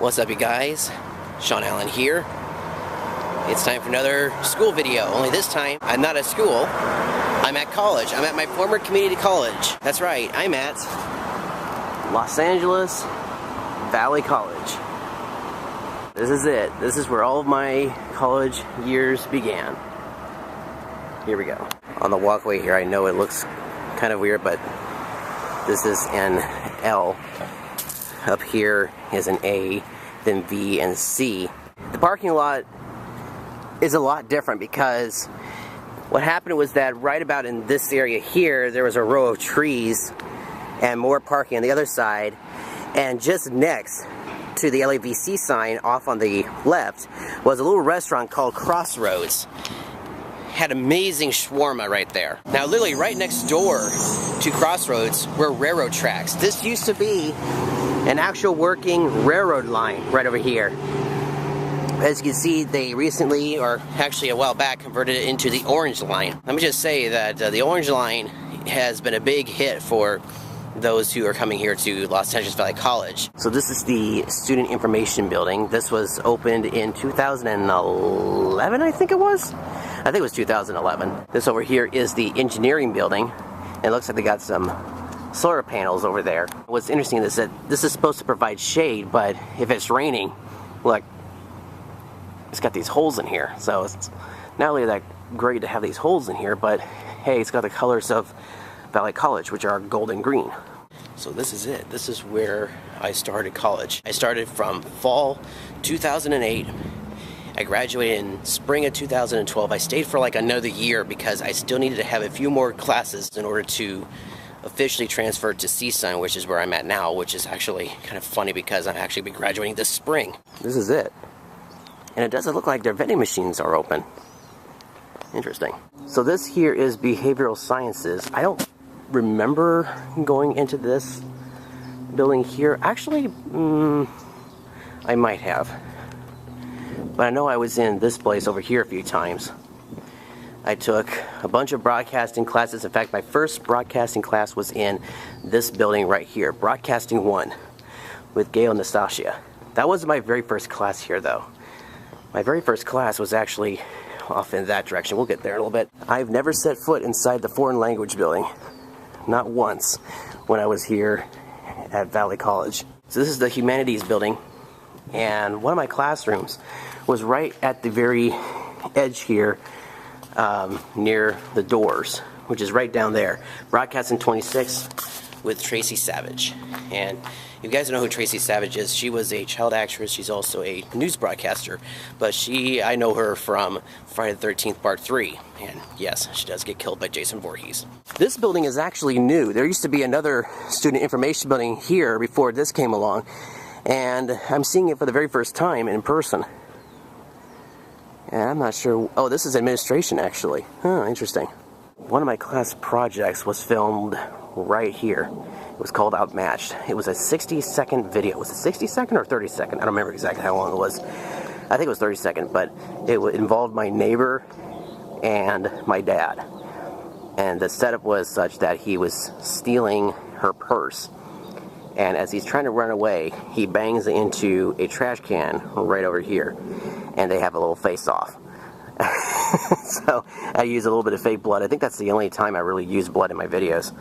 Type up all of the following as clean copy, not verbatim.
What's up, you guys? Shaun here. It's time for another school video, only this time I'm not at school, I'm at college. I'm at my former community college. That's right, I'm at Los Angeles Valley College. This is it. This is where all of my college years began. Here we go. On the walkway here, I know it looks kind of weird, but this is an L. Up here is an A, then V and C. The parking lot is a lot different because what happened was that right about in this area here, there was a row of trees and more parking on the other side, and just next to the LAVC sign off on the left was a little restaurant called Crossroads. Had amazing shawarma right there. Now literally right next door to Crossroads were railroad tracks. This used to be an actual working railroad line right over here. As you can see, they recently, or actually a while back, converted it into the Orange Line. Let me just say that the Orange Line has been a big hit for those who are coming here to Los Angeles Valley College. So this is the Student Information Building. This was opened in 2011, I think it was? I think it was 2011. This over here is the Engineering Building. It looks like they got some solar panels over there. What's interesting is that this is supposed to provide shade, but if it's raining, look, it's got these holes in here. So it's not only that great to have these holes in here, but hey, it's got the colors of Valley College, which are gold and green. So this is it. This is where I started college. I started from fall 2008. I graduated in spring of 2012. I stayed for like another year because I still needed to have a few more classes in order to officially transferred to CSUN, which is where I'm at now, which is actually kind of funny because I'm actually be graduating this spring. This is it. And it doesn't look like their vending machines are open. Interesting. So this here is behavioral sciences. I don't remember going into this building here. Actually, I might have. But I know I was in this place over here a few times. I took a bunch of broadcasting classes. In fact, my first broadcasting class was in this building right here, Broadcasting 1, with Gail and Nastasia. That wasn't my very first class here, though. My very first class was actually off in that direction. We'll get there in a little bit. I've never set foot inside the foreign language building. Not once when I was here at Valley College. So this is the Humanities Building, and one of my classrooms was right at the very edge here, near the doors, which is right down there. Broadcasting 26 with Tracy Savage. And you guys know who Tracy Savage is. She was a child actress. She's also a news broadcaster. But I know her from Friday the 13th Part 3. And yes, she does get killed by Jason Voorhees. This building is actually new. There used to be another student information building here before this came along. And I'm seeing it for the very first time in person. And I'm not sure. Oh, this is administration, actually. Huh, interesting. One of my class projects was filmed right here. It was called Outmatched. It was a 60-second video. Was it 60 second or 30 second? I don't remember exactly how long it was. I think it was 30 second, but it involved my neighbor and my dad. And the setup was such that he was stealing her purse. And as he's trying to run away, he bangs into a trash can right over here. And they have a little face-off. So I use a little bit of fake blood. I think that's the only time I really use blood in my videos.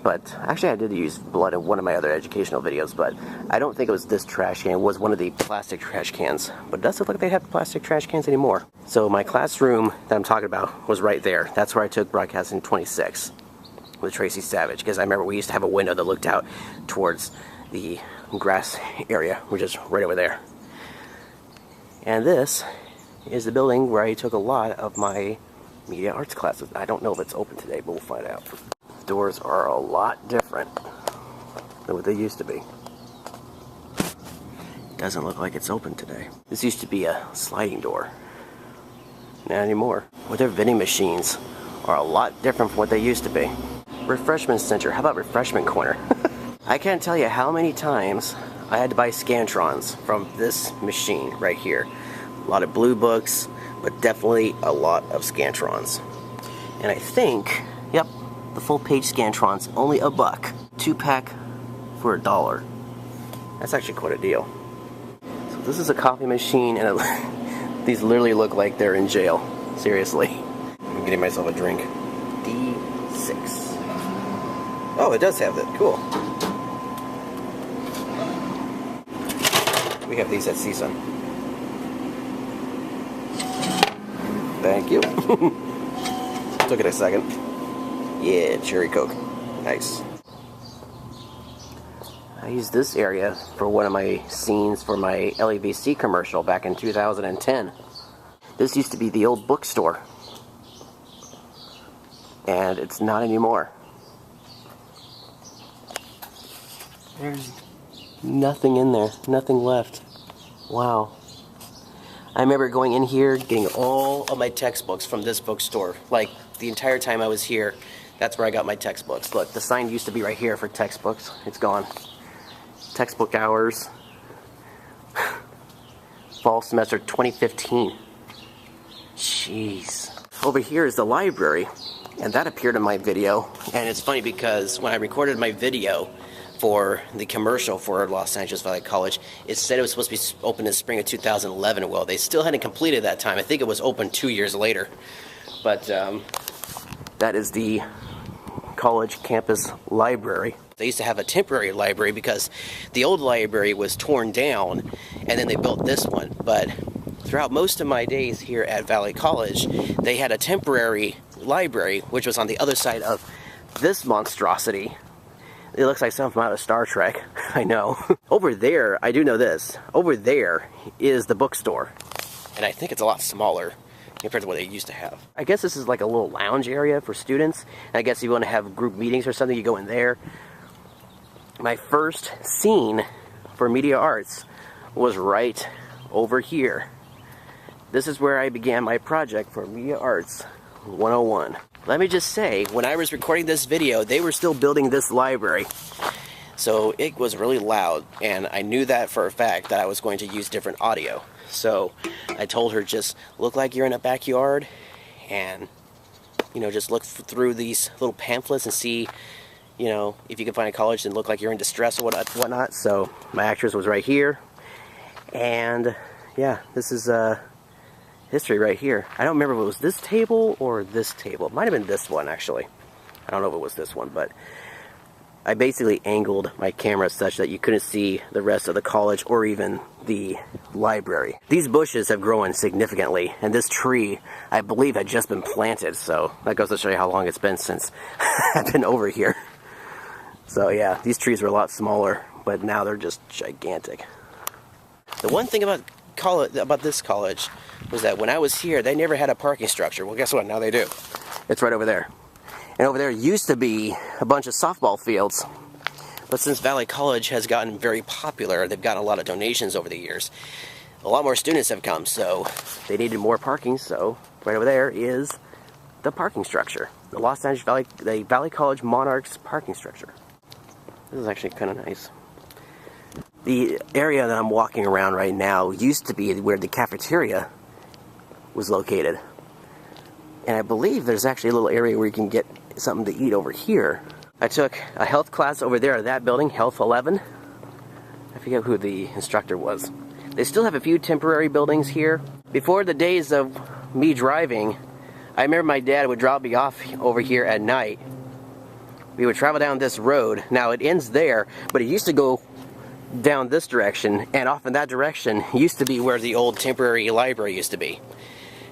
But actually I did use blood in one of my other educational videos, but I don't think it was this trash can. It was one of the plastic trash cans. But it doesn't look like they have plastic trash cans anymore. So my classroom that I'm talking about was right there. That's where I took Broadcasting 26 with Tracy Savage, because I remember we used to have a window that looked out towards the grass area, which is right over there. And this is the building where I took a lot of my media arts classes. I don't know if it's open today, but we'll find out. The doors are a lot different than what they used to be. Doesn't look like it's open today. This used to be a sliding door. Not anymore. Well, their vending machines are a lot different from what they used to be. Refreshment Center. How about Refreshment Corner? I can't tell you how many times I had to buy Scantrons from this machine right here. A lot of blue books, but definitely a lot of Scantrons. And I think, yep, the full page Scantrons, only $1. 2-pack for $1. That's actually quite a deal. This is a coffee machine, and these literally look like they're in jail. Seriously. I'm getting myself a drink. D6. Oh, it does have that. Cool. We have these at CSUN. Thank you. Took it a second. Yeah, cherry Coke. Nice. I used this area for one of my scenes for my LEVC commercial back in 2010. This used to be the old bookstore. And it's not anymore. There's nothing in there. Nothing left. Wow. I remember going in here, getting all of my textbooks from this bookstore. Like, the entire time I was here, that's where I got my textbooks. Look, the sign used to be right here for textbooks. It's gone. Textbook hours. Fall semester 2015. Jeez. Over here is the library, and that appeared in my video. And it's funny because when I recorded my video for the commercial for Los Angeles Valley College, it said it was supposed to be open in spring of 2011. Well, they still hadn't completed that time. I think it was open 2 years later. But that is the college campus library. They used to have a temporary library because the old library was torn down, and then they built this one. But throughout most of my days here at Valley College, they had a temporary library, which was on the other side of this monstrosity. It looks like something out of Star Trek. I know. Over there, I do know this. Over there is the bookstore. And I think it's a lot smaller compared to what they used to have. I guess this is like a little lounge area for students. And I guess if you want to have group meetings or something, you go in there. My first scene for media arts was right over here. This is where I began my project for Media Arts 101. Let me just say, when I was recording this video, they were still building this library. So it was really loud, and I knew that for a fact that I was going to use different audio. So I told her, just look like you're in a backyard, and, you know, just look through these little pamphlets and see, you know, if you can find a college and look like you're in distress or whatnot. So my actress was right here, and yeah, this is history right here. I don't remember if it was this table or this table. It might have been this one, actually. I don't know if it was this one, but I basically angled my camera such that you couldn't see the rest of the college or even the library. These bushes have grown significantly, and this tree, I believe, had just been planted, so that goes to show you how long it's been since I've been over here. So yeah, these trees were a lot smaller, but now they're just gigantic. The one thing about this college was that when I was here, they never had a parking structure. Well, guess what? Now they do. It's right over there. And over there used to be a bunch of softball fields. But since Valley College has gotten very popular, they've gotten a lot of donations over the years. A lot more students have come, so they needed more parking. So right over there is the parking structure. The Los Angeles Valley College Monarchs parking structure. This is actually kind of nice. The area that I'm walking around right now used to be where the cafeteria was located. And I believe there's actually a little area where you can get something to eat over here. I took a health class over there at that building, Health 11. I forget who the instructor was. They still have a few temporary buildings here. Before the days of me driving, I remember my dad would drop me off over here at night. We would travel down this road. Now it ends there, but it used to go down this direction, and off in that direction used to be where the old temporary library used to be.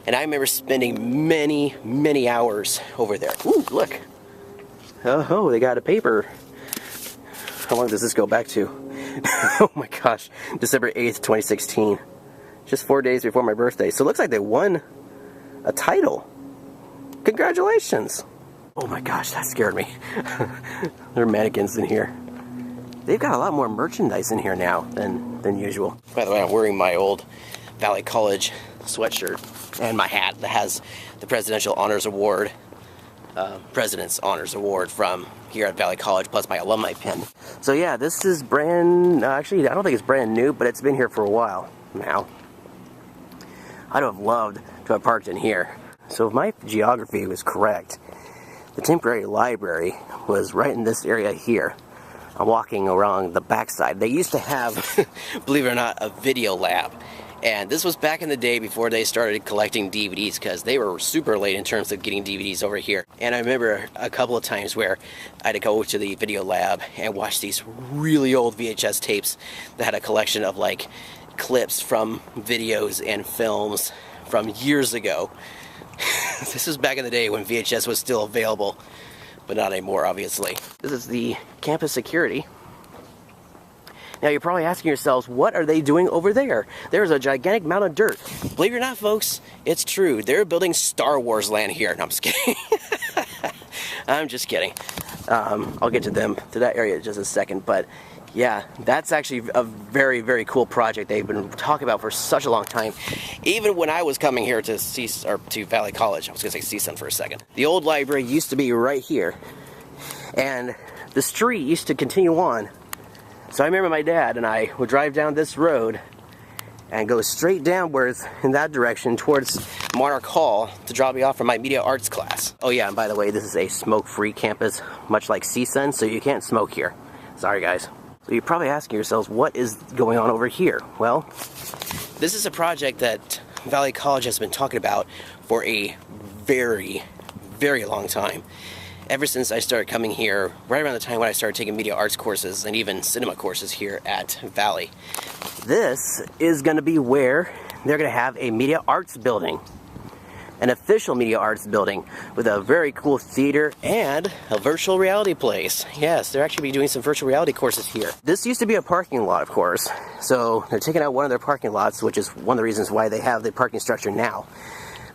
And I remember spending many, many hours over there. Ooh, look. Oh, they got a paper. How long does this go back to? Oh my gosh, December 8th, 2016. Just 4 days before my birthday. So it looks like they won a title. Congratulations. Oh my gosh, that scared me. There are mannequins in here. They've got a lot more merchandise in here now than usual. By the way, I'm wearing my old Valley College sweatshirt and my hat that has the Presidential Honors Award, President's Honors Award from here at Valley College, plus my alumni pin. So yeah, this is actually, I don't think it's brand new, but it's been here for a while now. I'd have loved to have parked in here. So if my geography was correct, the temporary library was right in this area here. I'm walking around the backside. They used to have believe it or not, a video lab. And this was back in the day before they started collecting DVDs, because they were super late in terms of getting DVDs over here. And I remember a couple of times where I had to go to the video lab and watch these really old VHS tapes that had a collection of like clips from videos and films from years ago. This is back in the day when VHS was still available, but not anymore, obviously. This is the campus security. Now you're probably asking yourselves, what are they doing over there? There's a gigantic mound of dirt. Believe it or not, folks, it's true. They're building Star Wars land here. No, I'm just kidding. I'm just kidding. I'll get to that area in just a second. But yeah, that's actually a very, very cool project they've been talking about for such a long time. Even when I was coming here to Valley College, I was going to say CSUN for a second. The old library used to be right here. And the street used to continue on. So I remember my dad and I would drive down this road and go straight downwards in that direction towards Monarch Hall to drop me off for my media arts class. Oh yeah, and by the way, this is a smoke-free campus, much like CSUN, so you can't smoke here. Sorry guys. So you're probably asking yourselves, what is going on over here? Well, this is a project that Valley College has been talking about for a very, very long time. Ever since I started coming here, right around the time when I started taking media arts courses and even cinema courses here at Valley. This is going to be where they're going to have a media arts building. An official media arts building with a very cool theater and a virtual reality place. Yes, they're actually doing some virtual reality courses here. This used to be a parking lot, of course. So they're taking out one of their parking lots, which is one of the reasons why they have the parking structure now.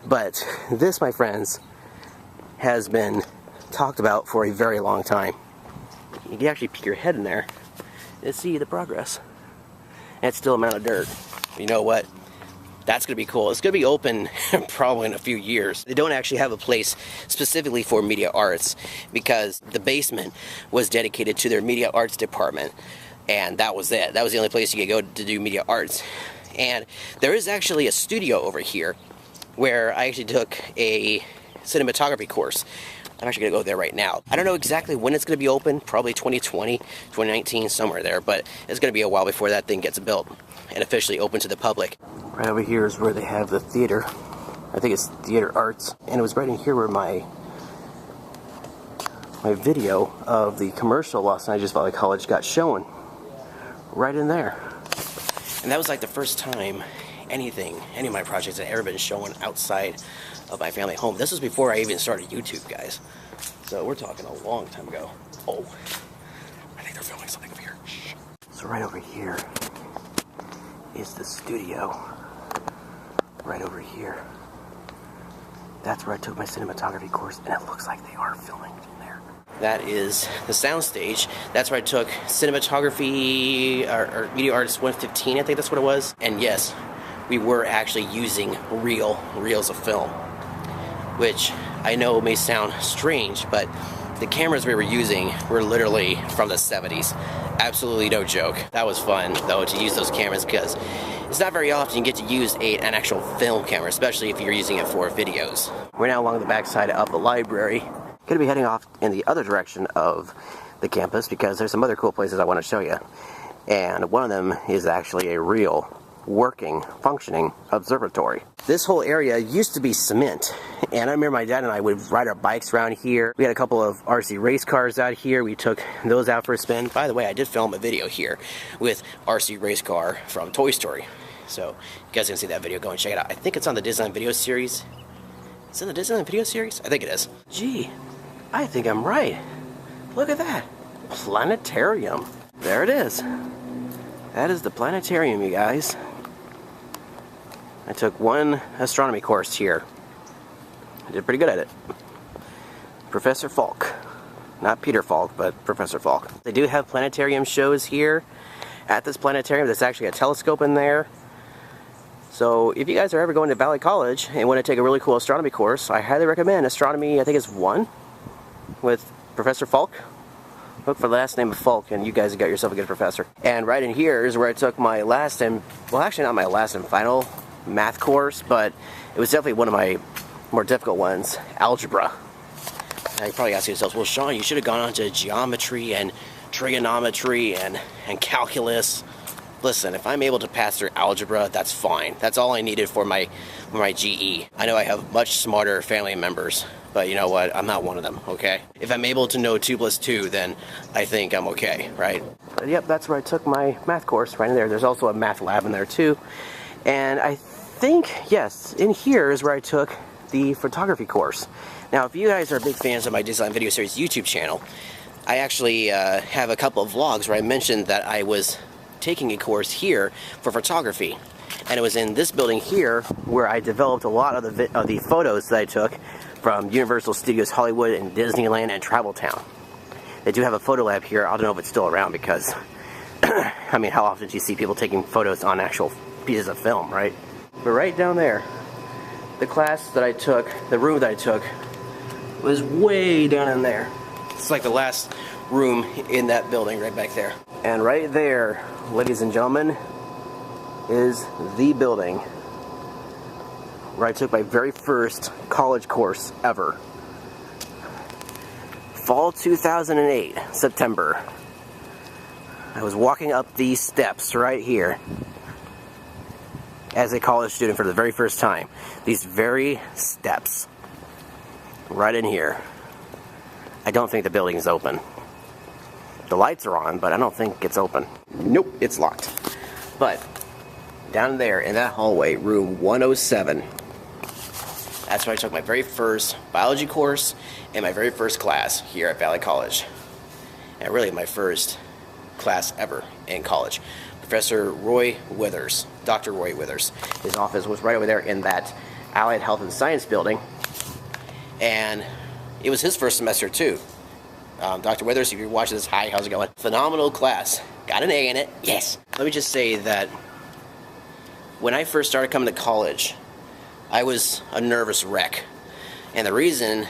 But this, my friends, has been talked about for a very long time. You can actually peek your head in there and see the progress. And it's still a mound of dirt. You know what? That's going to be cool. It's going to be open probably in a few years. They don't actually have a place specifically for media arts because the basement was dedicated to their media arts department. And that was it. That was the only place you could go to do media arts. And there is actually a studio over here where I actually took a cinematography course. I'm actually going to go there right now. I don't know exactly when it's going to be open, probably 2020, 2019, somewhere there, but it's going to be a while before that thing gets built and officially open to the public. Right over here is where they have the theater. I think it's Theater Arts, and it was right in here where my video of the commercial Los Angeles Valley College got shown. Right in there. And that was like the first time any of my projects had ever been shown outside of my family home. This was before I even started YouTube, guys. So we're talking a long time ago. Oh, I think they're filming something over here. Shh. So right over here is the studio. Right over here. That's where I took my cinematography course, and it looks like they are filming in there. That is the sound stage. That's where I took cinematography, or Media Arts 115, I think that's what it was. And yes, we were actually using reels of film, which I know may sound strange, but the cameras we were using were literally from the 70s. Absolutely no joke. That was fun, though, to use those cameras because it's not very often you get to use an actual film camera, especially if you're using it for videos. We're now along the backside of the library. Going to be heading off in the other direction of the campus because there's some other cool places I want to show you. And one of them is actually a real working, functioning observatory. This whole area used to be cement, and I remember my dad and I would ride our bikes around here. We had a couple of RC race cars out here. We took those out for a spin. By the way, I did film a video here with RC race car from Toy Story, so you guys can see that video. Go and check it out. I think it's on the Disneyland video series. Is it the Disneyland video series? I think it is. Gee, I think I'm right. Look at that. Planetarium. There it is. That is the planetarium, you guys. I took one astronomy course here. I did pretty good at it. Professor Falk. Not Peter Falk, but Professor Falk. They do have planetarium shows here at this planetarium. There's actually a telescope in there. So if you guys are ever going to Valley College and want to take a really cool astronomy course, I highly recommend Astronomy, I think it's 1, with Professor Falk. Look for the last name of Falk, and you guys got yourself a good professor. And right in here is where I took my last and, well, actually not my last and final math course, but it was definitely one of my more difficult ones, Algebra. Now you probably ask yourselves, well, Shaun, you should have gone on to geometry and trigonometry and calculus. listen, if I'm able to pass through algebra, that's fine. That's all I needed for my GE. I know I have much smarter family members, but you know what? I'm not one of them, okay? If I'm able to know 2 + 2, then I think I'm okay, right? But yep, that's where I took my math course, right in there. There's also a math lab in there too. And I think, yes, in here is where I took the photography course. Now, if you guys are big fans of my Design Video Series YouTube channel, I actually have a couple of vlogs where I mentioned that I was taking a course here for photography. And it was in this building here where I developed a lot of the photos that I took from Universal Studios Hollywood and Disneyland and Travel Town. They do have a photo lab here. I don't know if it's still around because, I mean, how often do you see people taking photos on actual pieces of film, right? But right down there, the class that I took, the room that I took, was way down in there. It's like the last room in that building right back there. And right there, ladies and gentlemen, is the building where I took my very first college course ever. Fall 2008, September. I was walking up these steps right here as a college student for the very first time. These very steps. Right in here. I don't think the building is open. The lights are on, but I don't think it's open. Nope, it's locked. But down there in that hallway, room 107, that's where I took my very first biology course and my very first class here at Valley College. And really my first class ever in college. Professor Roy Withers, Dr. Roy Withers. His office was right over there in that Allied Health and Science building. And it was his first semester too. Dr. Withers, if you're watching this, hi, how's it going? Phenomenal class. Got an A in it, yes. Let me just say that when I first started coming to college, I was a nervous wreck. And the reason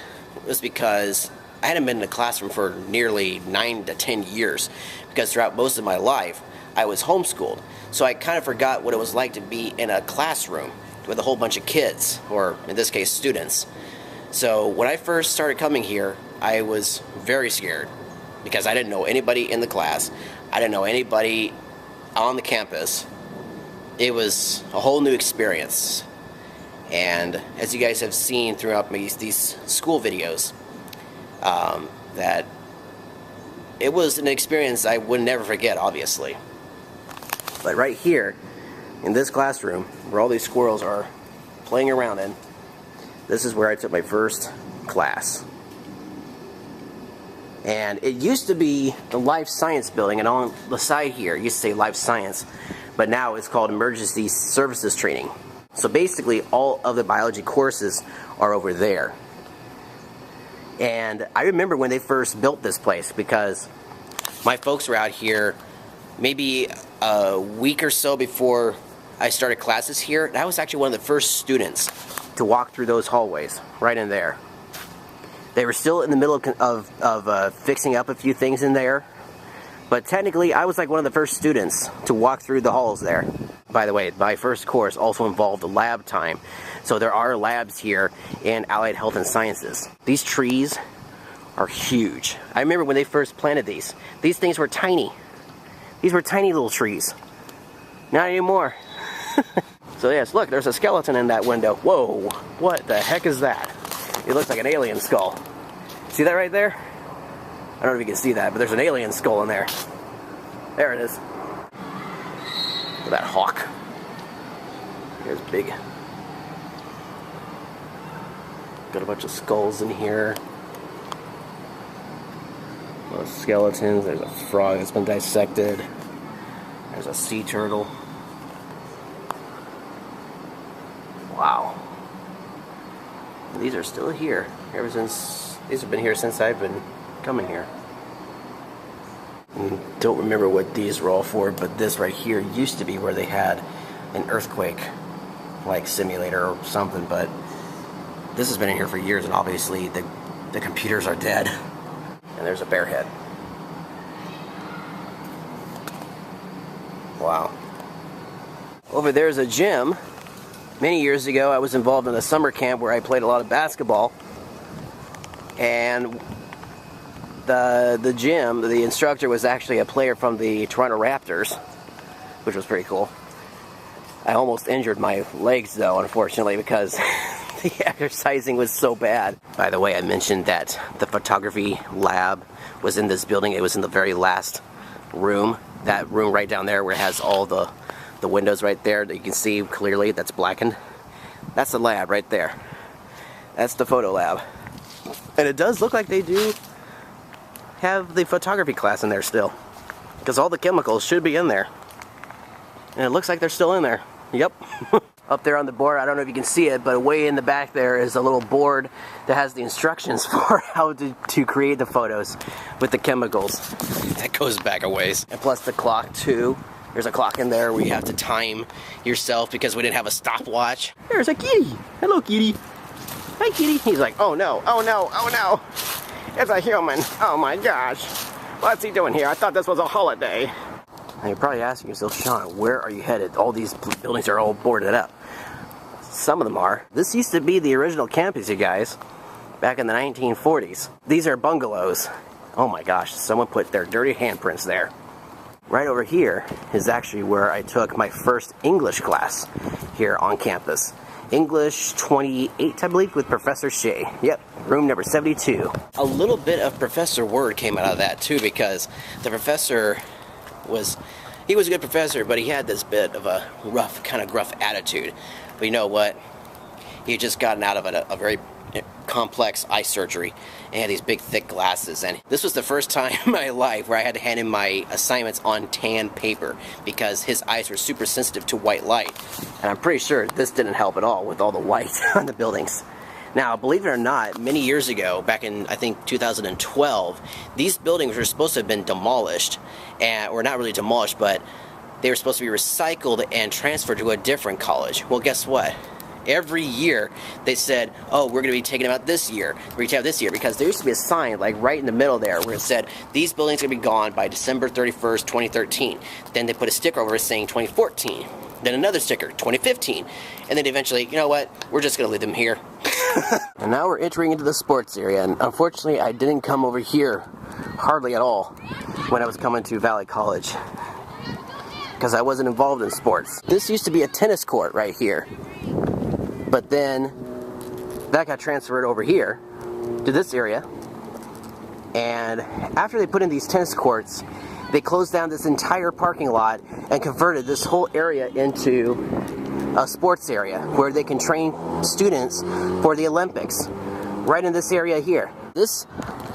was because I hadn't been in a classroom for nearly 9 to 10 years. Because throughout most of my life, I was homeschooled. So I kind of forgot what it was like to be in a classroom with a whole bunch of kids, or in this case, students. So when I first started coming here, I was very scared because I didn't know anybody in the class. I didn't know anybody on the campus. It was a whole new experience. And as you guys have seen throughout these school videos, that it was an experience I would never forget, obviously. But right here, in this classroom, where all these squirrels are playing around in, this is where I took my first class. And it used to be the Life Science building, and on the side here, it used to say Life Science, but now it's called Emergency Services Training. So basically, all of the biology courses are over there. And I remember when they first built this place, because my folks were out here maybe a week or so before I started classes here. And I was actually one of the first students to walk through those hallways, right in there. They were still in the middle of fixing up a few things in there, but technically I was like one of the first students to walk through the halls there. By the way, my first course also involved lab time, so there are labs here in Allied Health and Sciences. These trees are huge. I remember when they first planted these things were tiny. These were tiny little trees. Not anymore. So yes, look, there's a skeleton in that window. Whoa, what the heck is that? It looks like an alien skull. See that right there? I don't know if you can see that, but there's an alien skull in there. There it is. Look at that hawk. Here's big. Got a bunch of skulls in here. A lot of skeletons. There's a frog that's been dissected. There's a sea turtle. Wow. These are still here. Ever since, these have been here since I've been coming here. Don't remember what these were all for, but this right here used to be where they had an earthquake like simulator or something, but this has been in here for years, and obviously the computers are dead. And there's a bear head. Wow. Over there's a gym. Many years ago I was involved in a summer camp where I played a lot of basketball, and the gym, the instructor was actually a player from the Toronto Raptors. which was pretty cool. I almost injured my legs though, unfortunately, because the exercising was so bad. By the way, I mentioned that the photography lab was in this building. It was in the very last room. That room right down there where it has all the windows right there that you can see clearly that's blackened. That's the lab right there. That's the photo lab. And it does look like they do have the photography class in there still, because all the chemicals should be in there. And it looks like they're still in there. Yep. Up there on the board, I don't know if you can see it, but way in the back there is a little board that has the instructions for how to create the photos with the chemicals. That goes back a ways. And plus the clock too. There's a clock in there where you have to time yourself because we didn't have a stopwatch. There's a kitty. Hello, kitty. Hi, kitty. He's like, oh no, oh no, oh no. It's a human. Oh my gosh. What's he doing here? I thought this was a holiday. Now you're probably asking yourself, Shaun, where are you headed? All these buildings are all boarded up. Some of them are. This used to be the original campus, you guys, back in the 1940s. These are bungalows. Oh my gosh, someone put their dirty handprints there. Right over here is actually where I took my first English class here on campus. English 28, I believe, with Professor Shea. Yep, room number 72. A little bit of Professor Word came out of that too, because the professor he was a good professor, but he had this bit of a kind of gruff attitude. But you know what? He had just gotten out of a very complex eye surgery and had these big thick glasses, and this was the first time in my life where I had to hand in my assignments on tan paper because his eyes were super sensitive to white light. And I'm pretty sure this didn't help at all with all the white on the buildings. Now, believe it or not, many years ago, back in, I think, 2012, these buildings were supposed to have been demolished, or not really demolished, but they were supposed to be recycled and transferred to a different college. Well, guess what? Every year, they said, oh, we're going to be taking them out this year. We're going to have this year, because there used to be a sign, like, right in the middle there, where it said, these buildings are going to be gone by December 31st, 2013. Then they put a sticker over it saying 2014. Then another sticker, 2015. And then eventually, you know what? We're just going to leave them here. And now we're entering into the sports area, and unfortunately I didn't come over here hardly at all when I was coming to Valley College, because I wasn't involved in sports. This used to be a tennis court right here, but then that got transferred over here to this area, and after they put in these tennis courts, they closed down this entire parking lot and converted this whole area into a sports area where they can train students for the Olympics right in this area here. This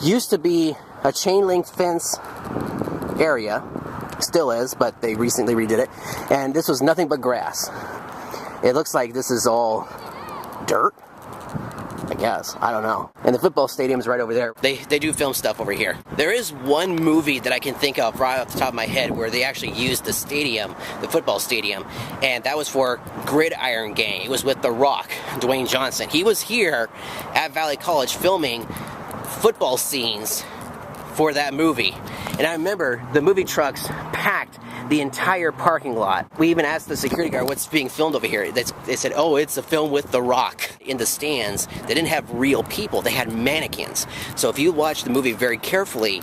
used to be a chain link fence area, still is, but they recently redid it, and this was nothing but grass. It looks like this is all dirt, I guess. I don't know. And the football stadium's right over there. They do film stuff over here. There is one movie that I can think of right off the top of my head where they actually used the stadium, the football stadium, and that was for Gridiron Gang. It was with The Rock, Dwayne Johnson. He was here at Valley College filming football scenes for that movie. And I remember the movie trucks packed the entire parking lot. We even asked the security guard what's being filmed over here. They said, oh, it's a film with The Rock. In the stands, they didn't have real people, they had mannequins. So if you watch the movie very carefully,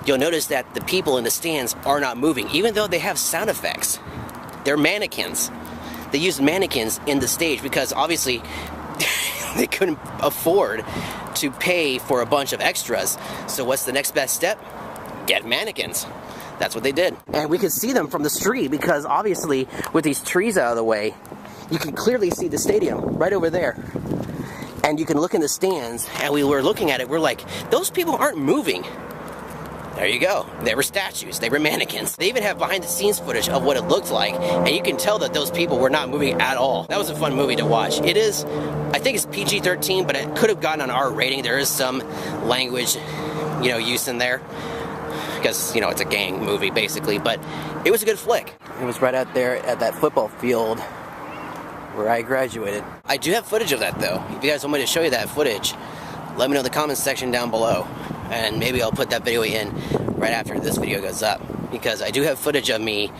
you'll notice that the people in the stands are not moving, even though they have sound effects. They're mannequins. They used mannequins in the stage because obviously they couldn't afford to pay for a bunch of extras. So what's the next best step? Get mannequins. That's what they did. And we could see them from the street because obviously with these trees out of the way, you can clearly see the stadium right over there. And you can look in the stands, and we were looking at it, we're like, those people aren't moving. There you go. They were statues. They were mannequins. They even have behind-the-scenes footage of what it looked like, and you can tell that those people were not moving at all. That was a fun movie to watch. It is, I think it's PG-13, but it could have gotten an R rating. There is some language, use in there, because, it's a gang movie, basically, but it was a good flick. It was right out there at that football field where I graduated. I do have footage of that, though. If you guys want me to show you that footage, let me know in the comments section down below, and maybe I'll put that video in right after this video goes up, because I do have footage of me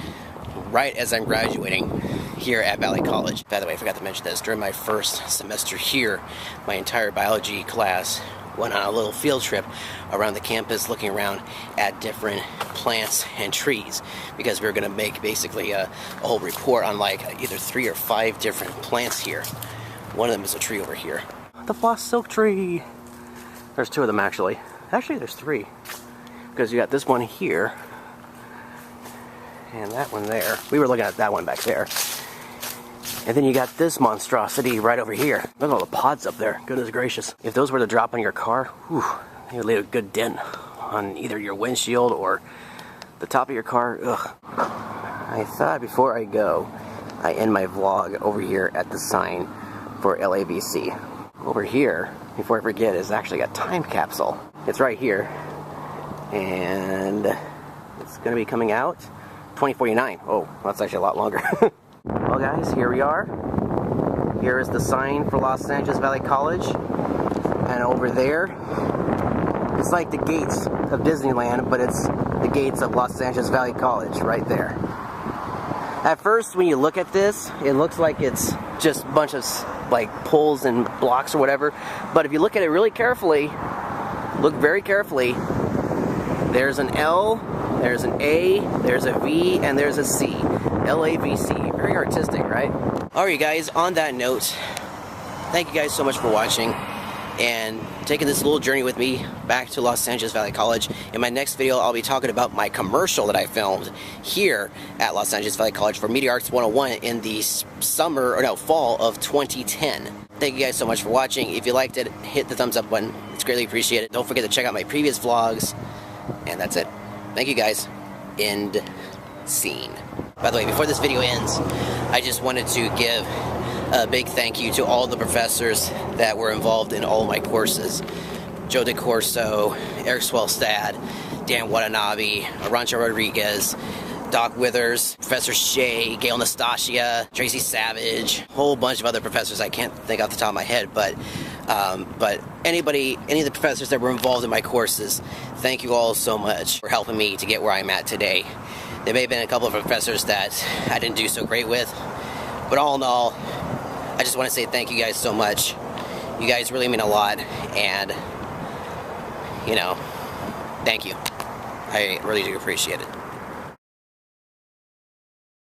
right as I'm graduating here at Valley College. By the way, I forgot to mention this. During my first semester here, my entire biology class went on a little field trip around the campus looking around at different plants and trees, because we were going to make basically a whole report on like either 3 or 5 different plants here. One of them is a tree over here. The floss silk tree. There's 2 of them actually. Actually there's 3, because you got this one here and that one there. We were looking at that one back there. And then you got this monstrosity right over here. Look at all the pods up there. Goodness gracious. If those were to drop on your car, whew, they would leave a good dent on either your windshield or the top of your car. Ugh. I thought before I go, I end my vlog over here at the sign for LABC. Over here, before I forget, is actually a time capsule. It's right here. And it's going to be coming out 2049. Oh, that's actually a lot longer. Well guys, here we are. Here is the sign for Los Angeles Valley College. And over there, it's like the gates of Disneyland, but it's the gates of Los Angeles Valley College right there. At first, when you look at this, it looks like it's just a bunch of like poles and blocks or whatever. But if you look at it really carefully, look very carefully, there's an L, there's an A, there's a V, and there's a C. LAVC. Very artistic, right? Alright guys, on that note, thank you guys so much for watching and taking this little journey with me back to Los Angeles Valley College. In my next video, I'll be talking about my commercial that I filmed here at Los Angeles Valley College for Media Arts 101 in the fall of 2010. Thank you guys so much for watching. If you liked it, hit the thumbs up button. It's greatly appreciated. Don't forget to check out my previous vlogs. And that's it. Thank you guys. End scene. By the way, before this video ends, I just wanted to give a big thank you to all the professors that were involved in all my courses. Joe DeCorso, Eric Swellstad, Dan Watanabe, Arancha Rodriguez, Doc Withers, Professor Shea, Gail Nastasia, Tracy Savage, a whole bunch of other professors I can't think off the top of my head, but any of the professors that were involved in my courses, thank you all so much for helping me to get where I'm at today. There may have been a couple of professors that I didn't do so great with, but all in all, I just want to say thank you guys so much. You guys really mean a lot, and, you know, thank you. I really do appreciate it.